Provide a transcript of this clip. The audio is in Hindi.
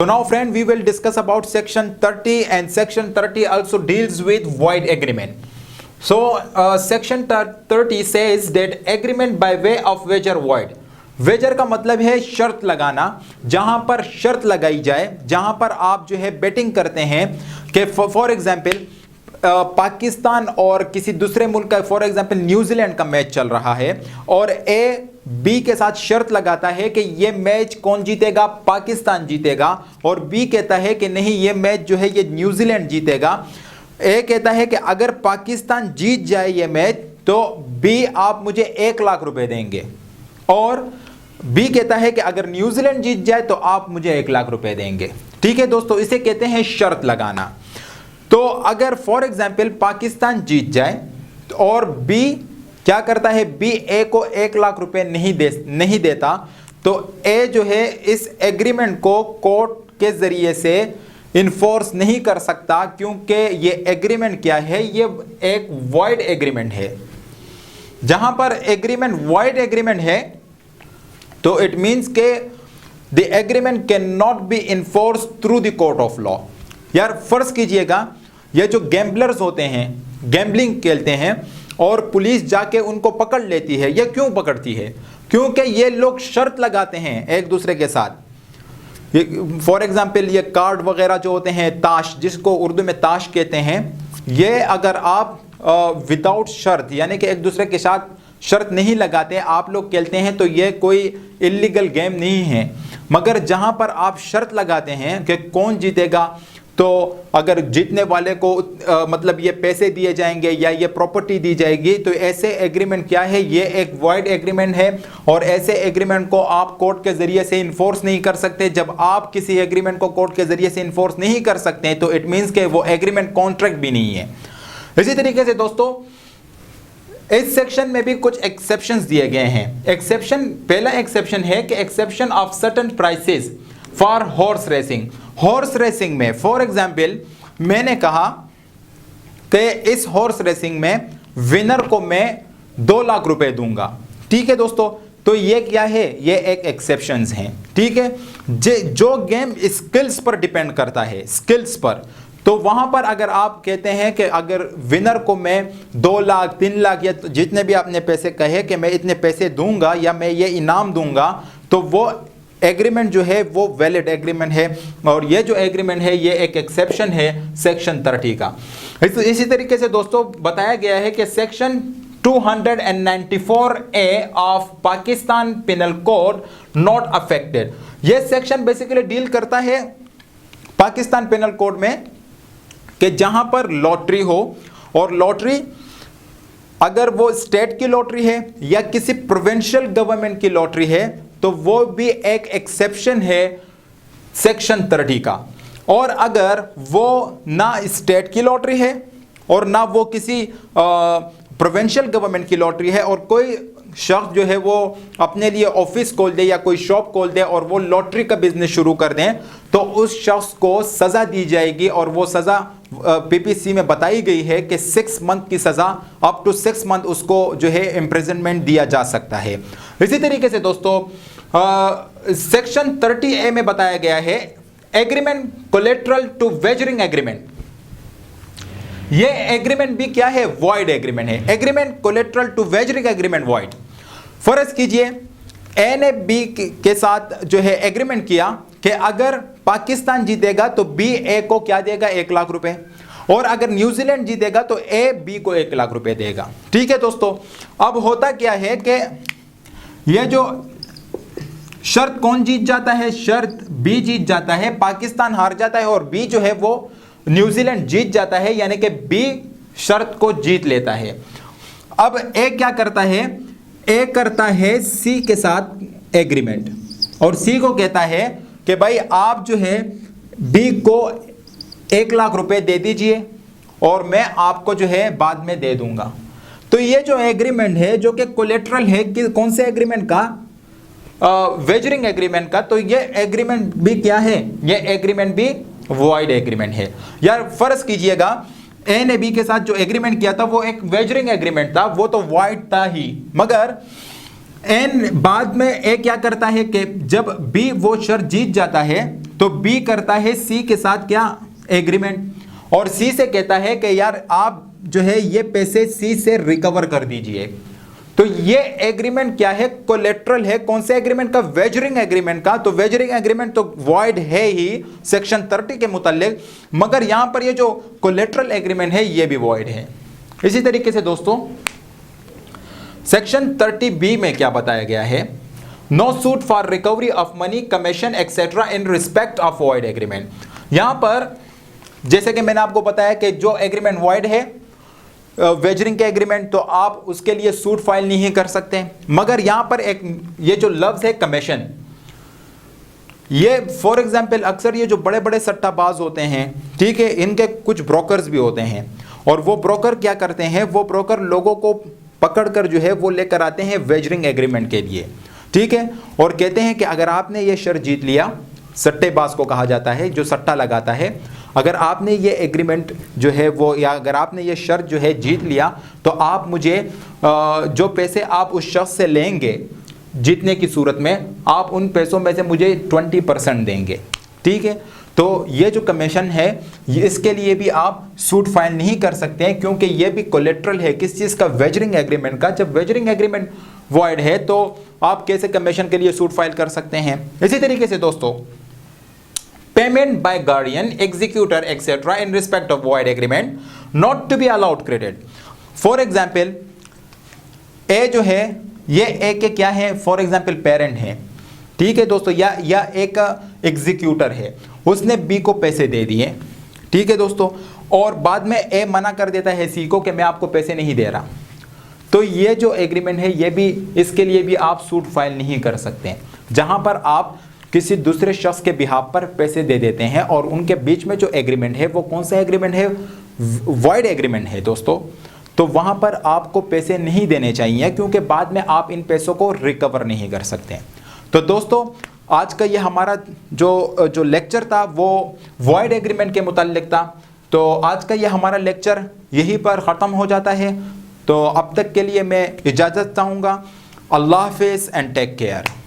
now friend, we will discuss about section 30, and section 30 also deals with void agreement. So section 30 says that agreement by way of wager void. Wager का मतलब है शर्त लगाना, जहां पर शर्त लगाई जाए, जहां पर आप जो है बेटिंग करते हैं कि फॉर एग्जांपल पाकिस्तान और किसी दूसरे मुल्क का, फॉर एग्जांपल न्यूजीलैंड का मैच चल रहा है और ए बी के साथ शर्त लगाता है कि ये मैच कौन जीतेगा, पाकिस्तान जीतेगा, और बी कहता है कि नहीं ये मैच जो है ये न्यूजीलैंड जीतेगा। ए कहता है कि अगर पाकिस्तान जीत जाए ये मैच तो बी आप मुझे 1 लाख रुपए देंगे, और बी कहता है कि अगर न्यूजीलैंड जीत जाए तो आप मुझे 1 लाख रुपए देंगे। ठीक है दोस्तों, इसे कहते हैं शर्त लगाना। तो अगर फॉर एग्जांपल पाकिस्तान जीत जाए और बी क्या करता है, बी ए को 1 लाख रुपए नहीं देता, तो ए जो है इस एग्रीमेंट को कोर्ट के जरिए से इन्फोर्स नहीं कर सकता, क्योंकि ये एग्रीमेंट क्या है, ये एक वॉइड एग्रीमेंट है। जहां पर एग्रीमेंट वॉइड एग्रीमेंट है तो इट मींस के the agreement can not be enforce through the court of law. यार फर्ज कीजिएगा ये जो गैम्बलर्स होते हैं, गैम्बलिंग खेलते हैं और पुलिस जाके उनको पकड़ लेती है। ये क्यों पकड़ती है? क्योंकि ये लोग शर्त लगाते हैं एक दूसरे के साथ। फॉर एग्जाम्पल ये कार्ड वगैरह जो होते हैं, ताश, जिसको उर्दू में ताश कहते हैं, ये अगर आप विदाउट शर्त यानी कि एक दूसरे के साथ शर्त नहीं लगाते आप लोग खेलते हैं तो ये कोई इलीगल गेम नहीं है। मगर जहां पर आप शर्त लगाते हैं कि कौन जीतेगा, तो अगर जीतने वाले को मतलब ये पैसे दिए जाएंगे या ये प्रॉपर्टी दी जाएगी, तो ऐसे एग्रीमेंट क्या है, ये एक वॉइड एग्रीमेंट है। और ऐसे एग्रीमेंट को आप कोर्ट के जरिए से इन्फोर्स नहीं कर सकते। जब आप किसी एग्रीमेंट को कोर्ट के जरिए से इन्फोर्स नहीं कर सकते तो इट मीन्स के वो एग्रीमेंट कॉन्ट्रैक्ट भी नहीं है। इसी तरीके से दोस्तों इस सेक्शन में भी कुछ एक्सेप्शंस दिए गए हैं। एक्सेप्शन, पहला एक्सेप्शन है कि exception of certain prices for horse racing. Horse racing में फॉर एग्जांपल मैंने कहा कि इस हॉर्स रेसिंग में विनर को मैं 2 लाख रुपए दूंगा। ठीक है दोस्तों, तो ये क्या है, ये एक एक्सेप्शंस हैं। ठीक है, जो गेम स्किल्स पर डिपेंड करता है, स्किल्स पर, तो वहां पर अगर आप कहते हैं कि अगर विनर को मैं 2 लाख 3 लाख या जितने भी आपने पैसे कहे कि मैं इतने पैसे दूंगा या मैं ये इनाम दूंगा, तो वो एग्रीमेंट जो है वो वैलिड एग्रीमेंट है। और ये जो एग्रीमेंट है ये एक एक्सेप्शन है सेक्शन 30 का। इसी तरीके से दोस्तों बताया गया है कि section 294A of Pakistan penal code not affected. ये सेक्शन बेसिकली डील करता है पाकिस्तान पिनल कोड में कि जहां पर लॉटरी हो, और लॉटरी अगर वो स्टेट की लॉटरी है या किसी प्रोविंशियल गवर्नमेंट की लॉटरी है, तो वो भी एक एक्सेप्शन है सेक्शन 30 का। और अगर वो ना स्टेट की लॉटरी है और ना वो किसी प्रोविंशियल गवर्नमेंट की लॉटरी है, और कोई शख्स जो है वो अपने लिए ऑफिस खोल दे या कोई शॉप खोल दे और वो लॉटरी का बिजनेस शुरू कर दें, तो उस शख्स को सज़ा दी जाएगी। और वो सज़ा पीपीसी में बताई गई है कि 6 मंथ की सज़ा, अप टू 6 मंथ उसको जो है इम्प्रिजनमेंट दिया जा सकता है। इसी तरीके से दोस्तों सेक्शन 30A में बताया गया है agreement collateral to wagering agreement. ये एग्रीमेंट भी क्या है, वॉइड एग्रीमेंट है। Agreement collateral to wagering agreement void. फर्ज कीजिए ए ने बी के साथ जो है एग्रीमेंट किया कि अगर पाकिस्तान जीतेगा तो बी ए को क्या देगा, 1 लाख रुपए, और अगर न्यूजीलैंड जीतेगा तो ए बी को 1 लाख रुपए देगा। ठीक है दोस्तों, अब होता क्या है कि यह जो शर्त कौन जीत जाता है, शर्त बी जीत जाता है, पाकिस्तान हार जाता है और बी जो है वो न्यूजीलैंड जीत जाता है, यानी कि बी शर्त को जीत लेता है। अब ए क्या करता है, ए करता है सी के साथ एग्रीमेंट, और सी को कहता है कि भाई आप जो है बी को 1 लाख रुपए दे दीजिए और मैं आपको जो है बाद में दे दूंगा। तो ये जो एग्रीमेंट है जो कि कोलेटरल है कि कौन से एग्रीमेंट का, वेजरिंग एग्रीमेंट का, तो ये एग्रीमेंट भी क्या है, ये एग्रीमेंट भी वॉइड एग्रीमेंट है। यार फर्ज कीजिएगा ए ने बी के साथ जो एग्रीमेंट किया था वो एक वेजरिंग एग्रीमेंट था, वो तो वॉइड था ही, मगर एन बाद में ए क्या करता है कि जब बी वो शर्त जीत जाता है तो बी करता है सी के साथ क्या, एग्रीमेंट, और सी से कहता है कि यार आप जो है ये पैसे सी से रिकवर कर दीजिए। तो ये एग्रीमेंट क्या है, कोलेट्रल है। कौन से एग्रीमेंट का, वेजरिंग एग्रीमेंट का। तो वेजरिंग एग्रीमेंट तो वॉइड है ही सेक्शन 30 के मुतालिक, मगर यहां पर ये जो कोलेट्रल एग्रीमेंट है ये भी वॉइड है। इसी तरीके से दोस्तों सेक्शन 30B में क्या बताया गया है, no suit for recovery of money, commission etcetera in respect of void agreement. यहां पर जैसे कि मैंने आपको बताया कि जो एग्रीमेंट वॉइड है वेजरिंग के एग्रीमेंट, तो आप उसके लिए सूट फाइल नहीं कर सकते। मगर यहां पर एक ये जो लफ्ज है कमीशन, ये फॉर एग्जांपल अक्सर ये जो बड़े बड़े सट्टाबाज होते हैं, ठीक है, इनके कुछ ब्रोकर्स भी होते हैं, और वो ब्रोकर क्या करते हैं, वो ब्रोकर लोगों को पकड़कर जो है वो लेकर आते हैं वेजरिंग एग्रीमेंट के लिए, ठीक है, और कहते हैं कि अगर आपने ये शर्त जीत लिया, सट्टेबाज को कहा जाता है जो सट्टा लगाता है, अगर आपने ये एग्रीमेंट जो है वो, या अगर आपने ये शर्त जो है जीत लिया, तो आप मुझे जो पैसे आप उस शख्स से लेंगे जीतने की सूरत में, आप उन पैसों में से मुझे 20% देंगे, ठीक है। तो ये जो कमीशन है इसके लिए भी आप सूट फाइल नहीं कर सकते हैं, क्योंकि ये भी कोलेट्रल है किस चीज़ का, वेजरिंग एग्रीमेंट का। जब वेजरिंग एग्रीमेंट वॉइड है तो आप कैसे कमीशन के लिए सूट फाइल कर सकते हैं। इसी तरीके से दोस्तों payment by guardian, executor etcetera in respect of void agreement not to be allowed credit. For example ए जो है ये ए के क्या है, फॉर एग्जाम्पल पेरेंट है, ठीक है दोस्तों, या एक एग्जीक्यूटर है, उसने बी को पैसे दे दिए, ठीक है दोस्तों, और बाद में ए मना कर देता है सी को कि मैं आपको पैसे नहीं दे रहा। तो ये जो एग्रीमेंट है ये भी, इसके लिए भी आप सूट फाइल नहीं कर सकते, जहां पर आप किसी दूसरे शख्स के बिहाफ पर पैसे दे देते हैं और उनके बीच में जो एग्रीमेंट है वो कौन सा एग्रीमेंट है, वॉइड एग्रीमेंट है दोस्तों। तो वहां पर आपको पैसे नहीं देने चाहिए, क्योंकि बाद में आप इन पैसों को रिकवर नहीं कर सकते। तो दोस्तों आज का ये हमारा जो लेक्चर था वो वॉइड एग्रीमेंट के मुताल्लिक था। तो आज का ये हमारा लेक्चर यहीं पर ख़त्म हो जाता है। तो अब तक के लिए मैं इजाज़त चाहूँगा। अल्लाह हाफ़िज़ एंड टेक केयर।